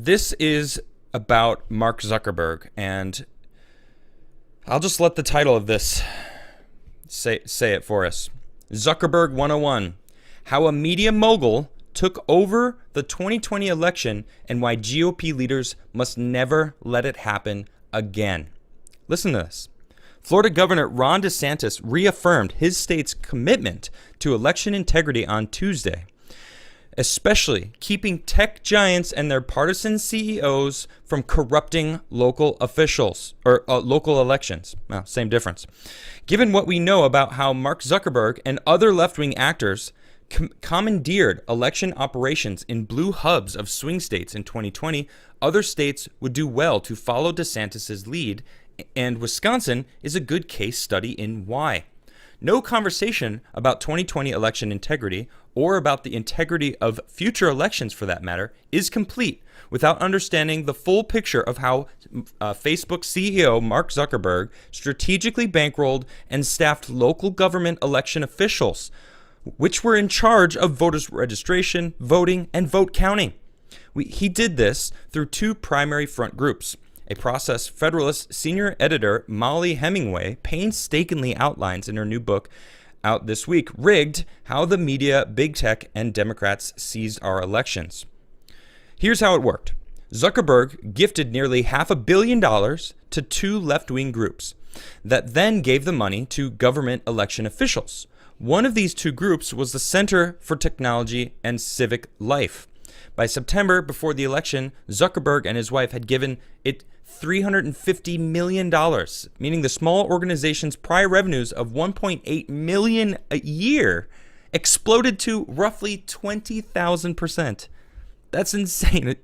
this is about Mark Zuckerberg, and I'll just let the title of this say it for us. Zuckerberg 101, How a Media Mogul Took Over the 2020 Election and Why GOP Leaders Must Never Let It Happen Again. Listen to this. Florida Governor Ron DeSantis reaffirmed his state's commitment to election integrity on Tuesday, especially keeping tech giants and their partisan CEOs from corrupting local officials or local elections. Well, same difference. Given what we know about how Mark Zuckerberg and other left-wing actors commandeered election operations in blue hubs of swing states in 2020, other states would do well to follow DeSantis' lead, and Wisconsin is a good case study in why. No conversation about 2020 election integrity, or about the integrity of future elections for that matter, is complete without understanding the full picture of how Facebook CEO Mark Zuckerberg strategically bankrolled and staffed local government election officials, which were in charge of voters' registration, voting, and vote counting. He did this through two primary front groups. A Process Federalist senior editor, Molly Hemingway, painstakingly outlines in her new book out this week, Rigged: How the Media, Big Tech, and Democrats Seized Our Elections. Here's how it worked. Zuckerberg gifted nearly $500 million to two left-wing groups that then gave the money to government election officials. One of these two groups was the Center for Technology and Civic Life. By September, before the election, Zuckerberg and his wife had given it $350 million, meaning the small organization's prior revenues of $1.8 million a year exploded to roughly 20,000%. That's insane.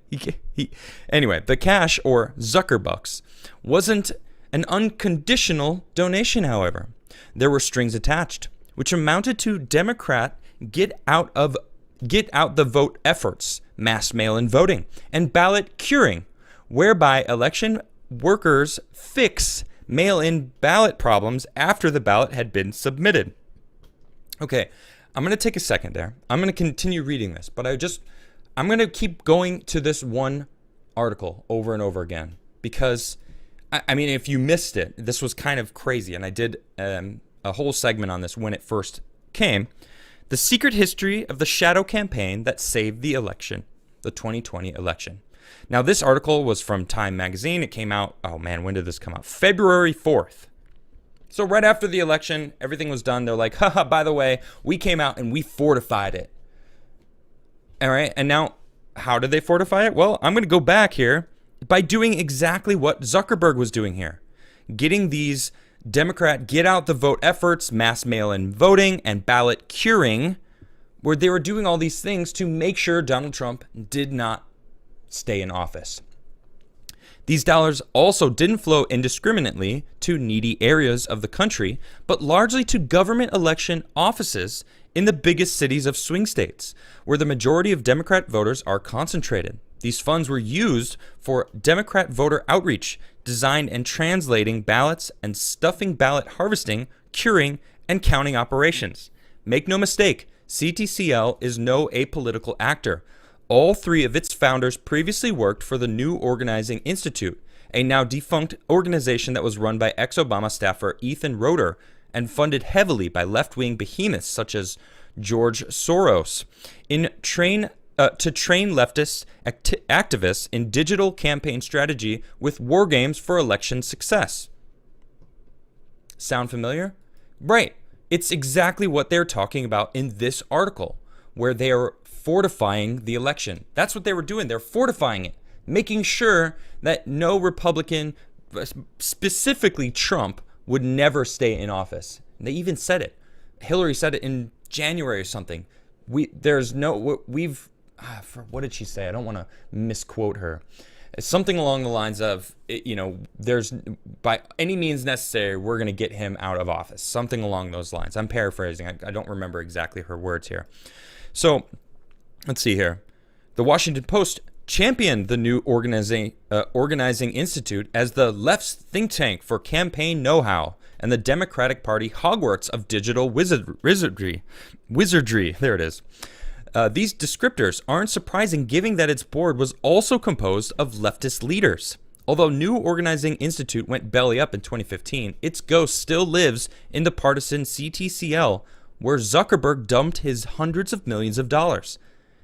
Anyway, the cash, or Zuckerbucks, wasn't an unconditional donation, however. There were strings attached, which amounted to Democrat get out the vote efforts, mass mail-in voting, and ballot curing, whereby election workers fix mail-in ballot problems after the ballot had been submitted. Okay, I'm going to take a second there. I'm going to continue reading this, but I'm going to keep going to this one article over and over again, because, I mean, if you missed it, this was kind of crazy, and I did a whole segment on this when it first came. The secret history of the shadow campaign that saved the election, the 2020 election. Now, this article was from Time magazine. It came out, oh man, when did this come out? February 4th. So right after the election, everything was done. They're like, haha, by the way, we came out and we fortified it. All right, and now, how did they fortify it? Well, I'm going to go back here by doing exactly what Zuckerberg was doing here. Getting these Democrat get out the vote efforts, mass mail-in voting, and ballot curing, where they were doing all these things to make sure Donald Trump did not stay in office. These dollars also didn't flow indiscriminately to needy areas of the country, but largely to government election offices in the biggest cities of swing states, where the majority of Democrat voters are concentrated. These funds were used for Democrat voter outreach, design and translating ballots, and stuffing ballot harvesting, curing, and counting operations. Make no mistake, CTCL is no apolitical actor. All three of its founders previously worked for the New Organizing Institute, a now defunct organization that was run by ex-Obama staffer Ethan Roeder and funded heavily by left-wing behemoths such as George Soros to train leftist activists in digital campaign strategy with war games for election success. Sound familiar? Right. It's exactly what they're talking about in this article, where they are fortifying the election. That's what they were doing. They're fortifying it, making sure that no Republican, specifically Trump, would never stay in office. And they even said it. Hillary said it in January or something. What did she say? I don't want to misquote her. Something along the lines of, there's, by any means necessary, we're going to get him out of office. Something along those lines. I'm paraphrasing. I don't remember exactly her words here. So, let's see here. The Washington Post championed the New Organizing Institute as the left's think tank for campaign know-how and the Democratic Party Hogwarts of digital wizardry. There it is. These descriptors aren't surprising given that its board was also composed of leftist leaders. Although New Organizing Institute went belly up in 2015, its ghost still lives in the partisan CTCL, where Zuckerberg dumped his hundreds of millions of dollars.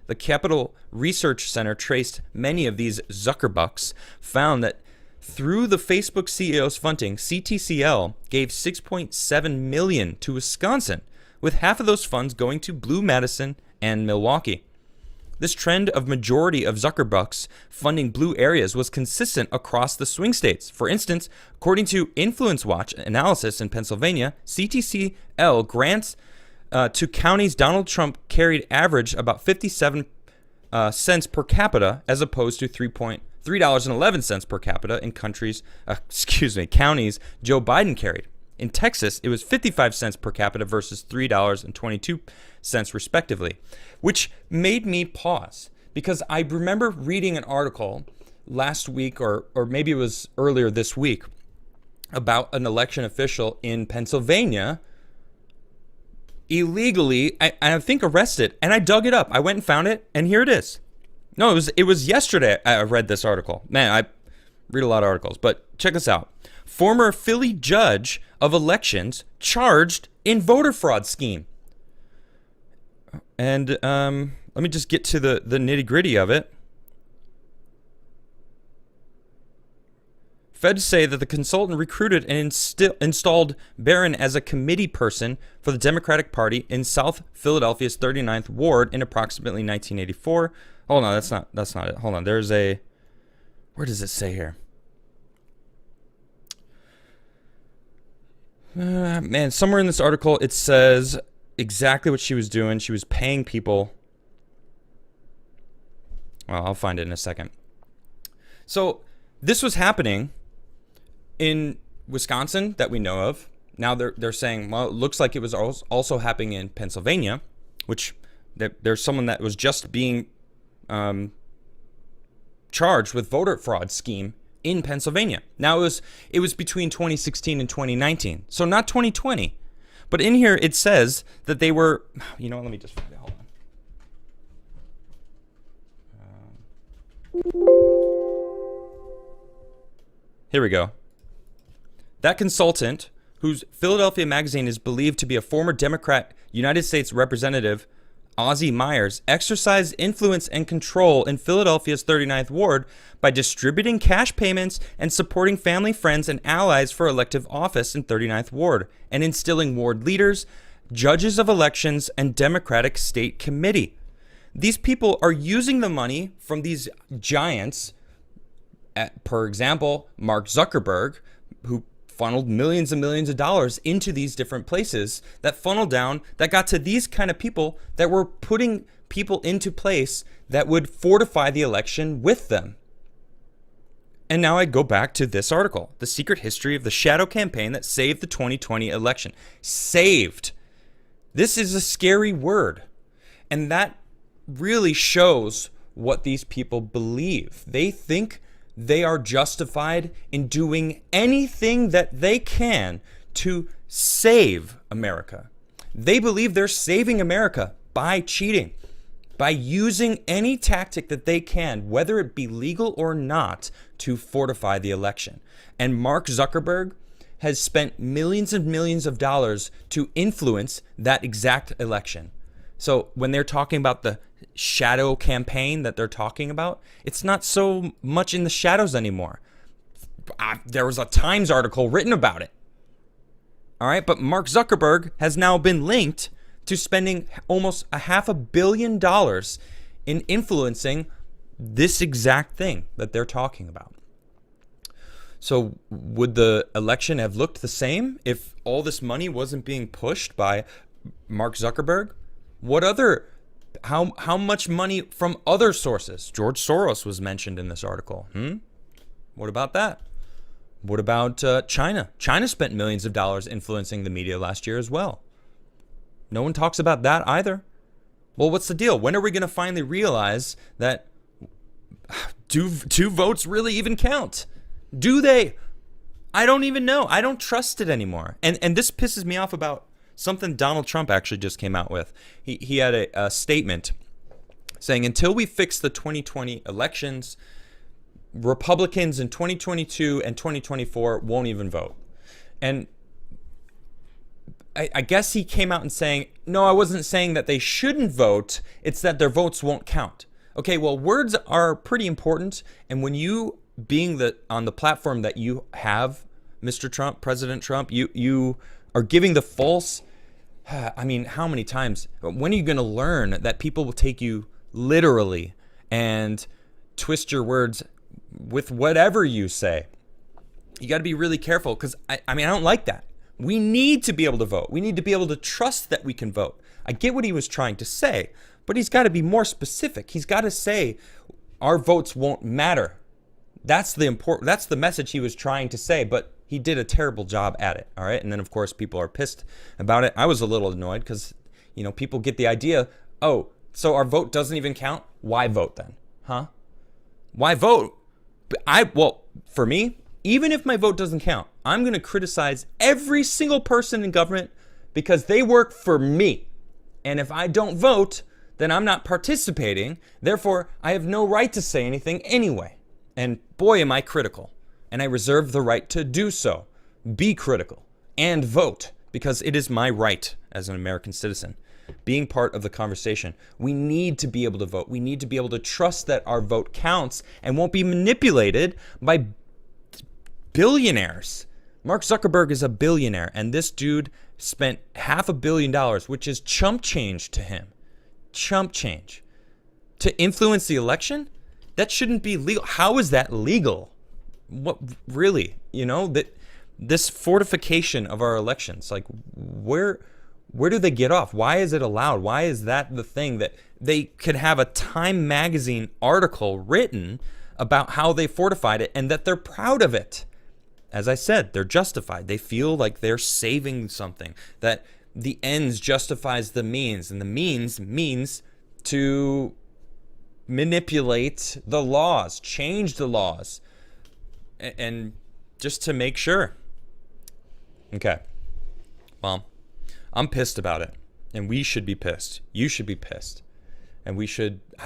The Capital Research Center traced many of these Zuckerbucks, found that through the Facebook CEO's funding, CTCL gave $6.7 million to Wisconsin, with half of those funds going to Blue Madison and Milwaukee. This trend of majority of Zuckerbucks funding blue areas was consistent across the swing states. For instance, according to Influence Watch analysis in Pennsylvania, CTCL grants to counties Donald Trump carried average about 57 cents per capita, as opposed to $3.11 per capita in counties Joe Biden carried. In Texas, it was 55 cents per capita versus $3.22 respectively, which made me pause because I remember reading an article last week or maybe it was earlier this week about an election official in Pennsylvania illegally, I think arrested, and I dug it up. I went and found it, and here it is. No, it was yesterday I read this article. Man, I read a lot of articles, but check this out. Former Philly judge of elections charged in voter fraud scheme. And let me just get to the nitty-gritty of it. Feds say that the consultant recruited and installed Barron as a committee person for the Democratic Party in South Philadelphia's 39th Ward in approximately 1984. Hold on, that's not it. Hold on, where does it say here? Man, somewhere in this article it says exactly what she was doing. She was paying people. Well, I'll find it in a second. So this was happening in Wisconsin that we know of. Now they're saying, well, it looks like it was also happening in Pennsylvania, which there's someone that was just being charged with voter fraud scheme in Pennsylvania. Now it was between 2016 and 2019, so not 2020. But in here it says that they were, let me just find it. Hold on. Here we go. That consultant, whose Philadelphia Magazine is believed to be a former Democrat United States Representative, Ozzie Myers, exercised influence and control in Philadelphia's 39th Ward by distributing cash payments and supporting family, friends, and allies for elective office in 39th Ward, and instilling ward leaders, judges of elections, and Democratic State Committee. These people are using the money from these giants, for example, Mark Zuckerberg, who funneled millions and millions of dollars into these different places that funneled down, that got to these kind of people that were putting people into place that would fortify the election with them. And now I go back to this article, The Secret History of the Shadow Campaign That Saved the 2020 Election. Saved. This is a scary word. And that really shows what these people believe. They think they are justified in doing anything that they can to save America. They believe they're saving America by cheating, by using any tactic that they can, whether it be legal or not, to fortify the election. And Mark Zuckerberg has spent millions and millions of dollars to influence that exact election. So when they're talking about the shadow campaign that they're talking about, it's not so much in the shadows anymore. There was a Times article written about it. All right, but Mark Zuckerberg has now been linked to spending almost $500 million in influencing this exact thing that they're talking about. So would the election have looked the same if all this money wasn't being pushed by Mark Zuckerberg? How much money from other sources? George Soros was mentioned in this article. What about that? What about China? China spent millions of dollars influencing the media last year as well. No one talks about that either. Well, what's the deal? When are we going to finally realize that do votes really even count? Do they? I don't even know. I don't trust it anymore. And this pisses me off about something Donald Trump actually just came out with. He had a statement saying until we fix the 2020 elections, Republicans in 2022 and 2024 won't even vote. And I guess he came out and saying, no, I wasn't saying that they shouldn't vote. It's that their votes won't count. Okay, well, words are pretty important. And when you, being on the platform that you have, Mr. Trump, President Trump, you are giving the false, I mean, how many times? When are you going to learn that people will take you literally and twist your words with whatever you say? You got to be really careful, because I mean, I don't like that. We need to be able to vote. We need to be able to trust that we can vote. I get what he was trying to say, but he's got to be more specific. He's got to say our votes won't matter. That's the message he was trying to say, but he did a terrible job at it. All right. And then of course people are pissed about it. I was a little annoyed because, people get the idea, oh, so our vote doesn't even count? Why vote then? Huh? Why vote? Well, for me, even if my vote doesn't count, I'm going to criticize every single person in government because they work for me. And if I don't vote, then I'm not participating. Therefore, I have no right to say anything anyway. And boy, am I critical. And I reserve the right to do so. Be critical and vote, because it is my right as an American citizen. Being part of the conversation. We need to be able to vote. We need to be able to trust that our vote counts and won't be manipulated by billionaires. Mark Zuckerberg is a billionaire, and this dude spent $500 million, which is chump change to him. Chump change. To influence the election? That shouldn't be legal. How is that legal? What really? That this fortification of our elections, like where do they get off? Why is it allowed? Why is that the thing that they could have a Time magazine article written about how they fortified it and that they're proud of it? As I said, they're justified. They feel like they're saving something, that the ends justifies the means, and the means to manipulate the laws, change the laws, and just to make sure. Okay. Well, I'm pissed about it, and we should be pissed. You should be pissed. And I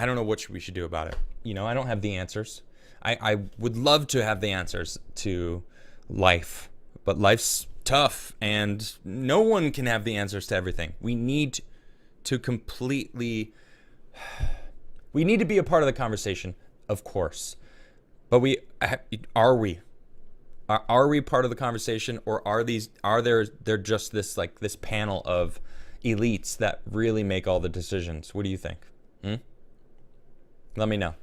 don't know what we should do about it. I don't have the answers. I would love to have the answers to life, but life's tough, and no one can have the answers to everything. We need to be a part of the conversation, of course, but are we part of the conversation, or they're just this panel of elites that really make all the decisions? What do you think? Let me know.